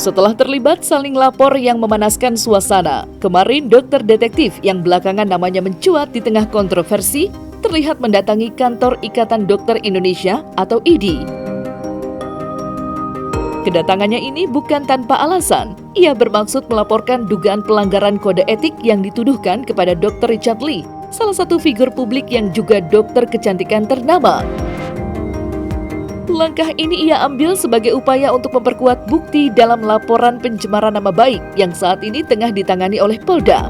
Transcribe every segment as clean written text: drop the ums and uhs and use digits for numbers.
Setelah terlibat saling lapor yang memanaskan suasana, kemarin dokter detektif yang belakangan namanya mencuat di tengah kontroversi terlihat mendatangi kantor Ikatan Dokter Indonesia atau IDI. Kedatangannya ini bukan tanpa alasan. Ia bermaksud melaporkan dugaan pelanggaran kode etik yang dituduhkan kepada Dr. Richard Lee, salah satu figur publik yang juga dokter kecantikan ternama. Langkah ini ia ambil sebagai upaya untuk memperkuat bukti dalam laporan pencemaran nama baik yang saat ini tengah ditangani oleh Polda.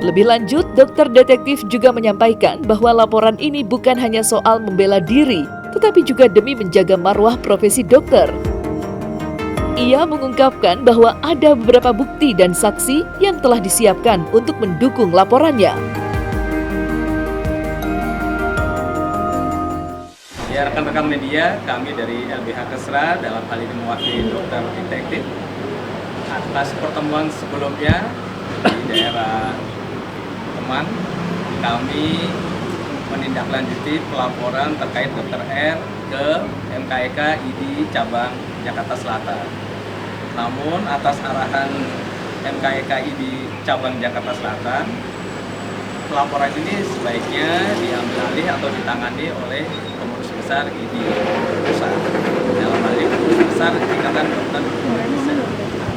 Lebih lanjut, dokter detektif juga menyampaikan bahwa laporan ini bukan hanya soal membela diri, tetapi juga demi menjaga marwah profesi dokter. Ia mengungkapkan bahwa ada beberapa bukti dan saksi yang telah disiapkan untuk mendukung laporannya. Ya, rekan-rekan media, kami dari LBH Kesra dalam hal ini mewakili dokter detektif atas pertemuan sebelumnya di daerah Teman, kami menindaklanjuti pelaporan terkait Dr. R ke MKEK IDI Cabang Jakarta Selatan. Namun atas arahan MKEK IDI Cabang Jakarta Selatan, pelaporan ini sebaiknya diambil alih atau ditangani oleh pengurus besar IDI pusat, dalam hal ini pengurus besar Ikatan Dokter Indonesia.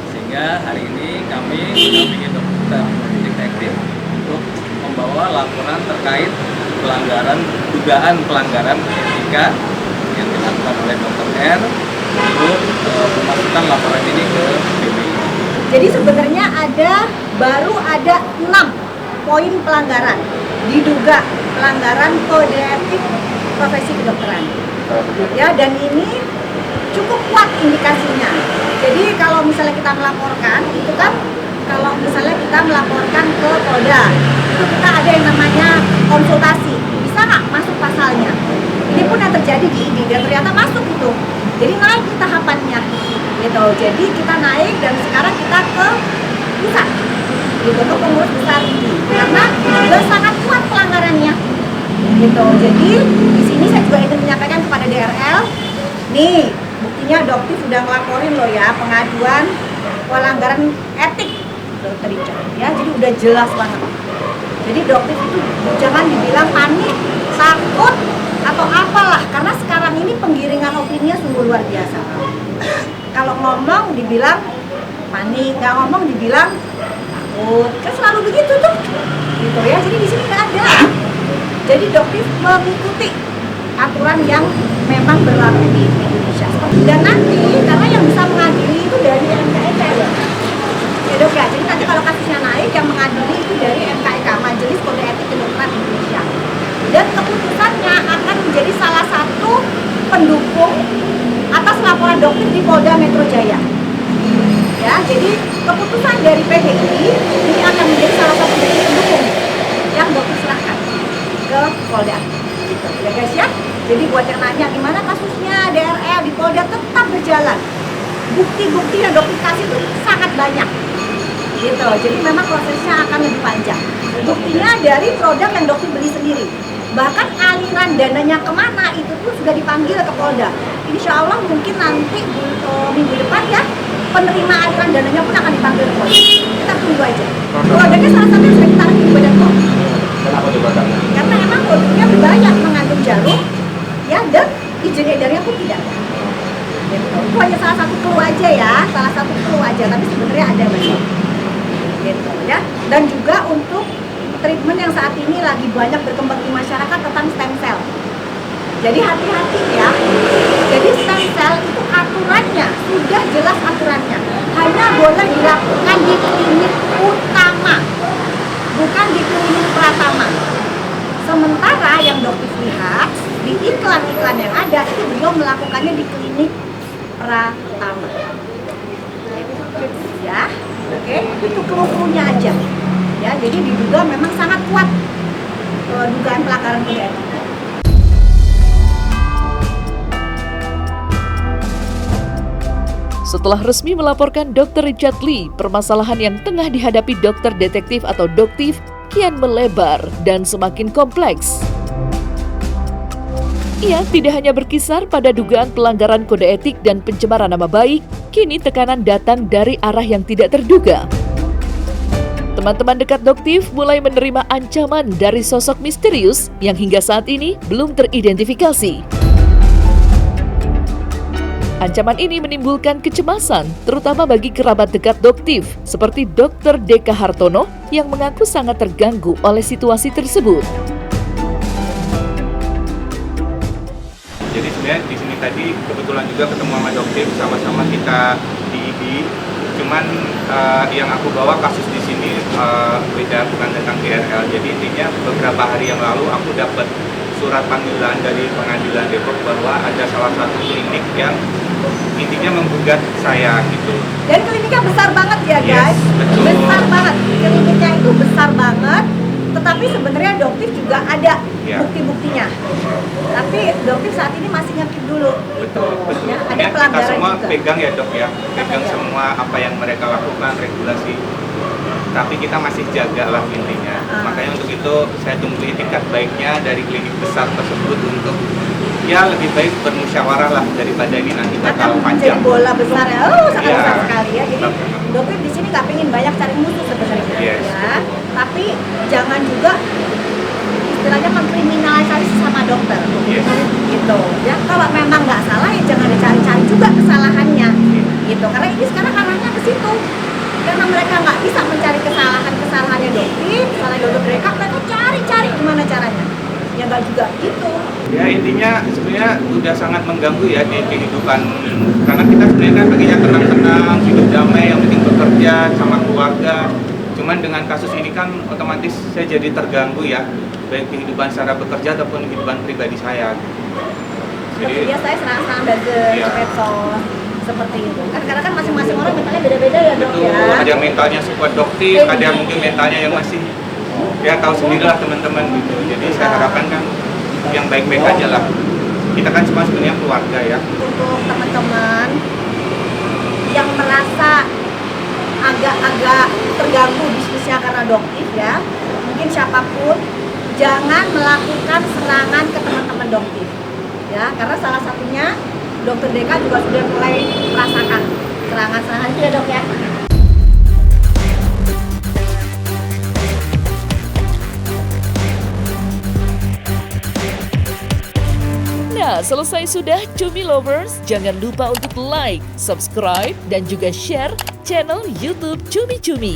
Sehingga hari ini kami mendampingi dokter detektif untuk membawa laporan terkait dugaan pelanggaran etika yang dilakukan oleh Dr. R untuk memasukkan laporan ini ke PBI. Jadi sebenarnya baru ada 6 poin pelanggaran, diduga pelanggaran kode etik profesi kedokteran. Ya, dan ini cukup kuat indikasinya. Jadi kalau misalnya kita melaporkan, itu kan kalau misalnya kita melaporkan ke Polda, itu kita ada yang namanya konsultasi, bisa nggak masuk pasalnya? Ini pun yang terjadi di IDI dan ternyata masuk itu. Jadi naik tahapannya, gitu. Jadi kita naik dan sekarang kita ke pusat, gitu, ke pengurus besar IDI, karena sudah sangat kuat pelanggarannya, gitu. Jadi di sini saya juga ingin menyampaikan kepada DRL, nih buktinya dokter sudah ngelaporin loh ya pengaduan pelanggaran etik Dr. Richard, ya, jadi udah jelas banget. Jadi dokter itu jangan dibilang panik, takut atau apalah, karena sekarang ini penggiringan opininya sungguh luar biasa. Kalau ngomong dibilang panik, nggak ngomong dibilang takut, kan selalu begitu tuh, gitu ya. Jadi di sini nggak ada. Jadi dokter mengikuti aturan yang memang berlaku di Indonesia. Dan nanti karena yang bisa mengadili itu dari MKEK ya dok ya. Jadi nanti kalau kasusnya naik, yang mengadili itu dari MKEK, Majelis Kode Etik Kedokteran Indonesia. Dan keputusannya akan menjadi salah satu pendukung atas laporan dokter di Polda Metro Jaya. Ya, jadi keputusan dari PHI ini akan menjadi salah satu pendukung yang dokter serahkan ke Polda. Gitu. Ya guys ya. Jadi buat yang nanya gimana kasusnya DRL di Polda, tetap berjalan. Bukti-bukti yang dokter kasih itu sangat banyak. Gitu. Jadi memang prosesnya akan lebih panjang. Buktinya dari produk yang dokter beli sendiri. Bahkan aliran dananya kemana itu pun sudah dipanggil ke Polda. Insya Allah mungkin nanti minggu depan ya, penerima aliran dananya pun akan dipanggil ke Polda. Kita tunggu aja. Produknya salah satu yang sudah ditaruh di Badan POM. Kenapa tuh produknya? Karena memang produknya banyak mengandung jarum, ya, dan izin edarnya pun tidak ada. Itu hanya salah satu clue aja ya, salah satu clue aja, tapi sebenarnya ada banyak. Gitu ya. Dan juga untuk treatment yang saat ini lagi banyak berkembang di masyarakat tentang stem cell. Jadi hati-hati ya. Jadi stem cell itu aturannya sudah jelas aturannya. Hanya boleh dilakukan di klinik utama, bukan di klinik pratama. Sementara yang dokter lihat di iklan-iklan yang ada itu beliau melakukannya di klinik pratama. Ya, oke, itu clue-nya aja. Ya, jadi diduga memang sangat kuat dugaan pelanggaran kode etik. Setelah resmi melaporkan Dr. Richard Lee, permasalahan yang tengah dihadapi dokter detektif atau doktif kian melebar dan semakin kompleks. Ia tidak hanya berkisar pada dugaan pelanggaran kode etik dan pencemaran nama baik, kini tekanan datang dari arah yang tidak terduga. Teman-teman dekat Doktif mulai menerima ancaman dari sosok misterius yang hingga saat ini belum teridentifikasi. Ancaman ini menimbulkan kecemasan, terutama bagi kerabat dekat Doktif, seperti Dr. Deka Hartono yang mengaku sangat terganggu oleh situasi tersebut. Jadi sebenarnya di sini tadi kebetulan juga ketemu sama Doktif, sama-sama kita di IDI. Cuman yang aku bawa kasus di sini beda, bukan tentang GRL. Jadi intinya beberapa hari yang lalu aku dapat surat panggilan dari pengadilan Depok bahwa ada salah satu klinik yang intinya menggugat saya gitu. Dan kliniknya besar banget ya guys, betul. Besar banget. Kliniknya itu besar banget. Tetapi sebenarnya Doktif juga ada bukti-buktinya. Tapi Doktif saat ini masih ngaktif dulu. Betul. Ya, ada Ya, kita pelanggaran semua juga. pegang ya Dok ya, pegang semua apa yang mereka lakukan, regulasi. Tapi kita masih jaga lah intinya. Makanya untuk itu saya tunggu itikat baiknya dari klinik besar tersebut untuk ya lebih baik bermusyawarah lah daripada ini nanti bakal Akan panjang. jadi bola besar ya, sangat Iya. besar sekali ya. Jadi Doktif di sini nggak pengen banyak cari musuh sebenarnya, Yes. ya. Tapi jangan juga istilahnya mengkriminalisasi sesama dokter, Yes. gitu. Ya kalau memang nggak salah ya jangan dicari-cari juga kesalahannya, gitu. Karena ini sekarang arahnya ke situ. Karena mereka nggak bisa mencari kesalahannya Doktif, kesalahan Dokter Deka, mereka cari-cari gimana caranya. Ya nggak juga gitu. Ya intinya sebenarnya udah sangat mengganggu ya di kehidupan, karena kita sebenarnya kan pengennya tenang-tenang, hidup damai, yang penting bekerja sama keluarga. Cuman dengan kasus ini kan otomatis saya jadi terganggu ya, baik kehidupan secara bekerja ataupun kehidupan pribadi saya. Seperti biasa saya serang-serang buzzer, Iya. medsos, seperti itu. Kan karena kan masing-masing orang mentalnya beda-beda ya Dok Betul, ya. ada yang mentalnya support Doktif, ada yang mungkin mentalnya yang masih ya tahu sendirilah teman-teman gitu. Jadi saya harapkan kan yang baik-baik aja lah. Kita kan semua sebenarnya keluarga ya. Untuk teman-teman yang merasa agak-agak terganggu bisnisnya karena Doktif ya, mungkin siapapun jangan melakukan serangan ke teman-teman Doktif ya, karena salah satunya Dokter Deka juga sudah mulai merasakan serangan-serangan itu ya Dok ya. Nah, selesai sudah Cumi Lovers. Jangan lupa untuk like, subscribe, dan juga share channel YouTube Cumi Cumi.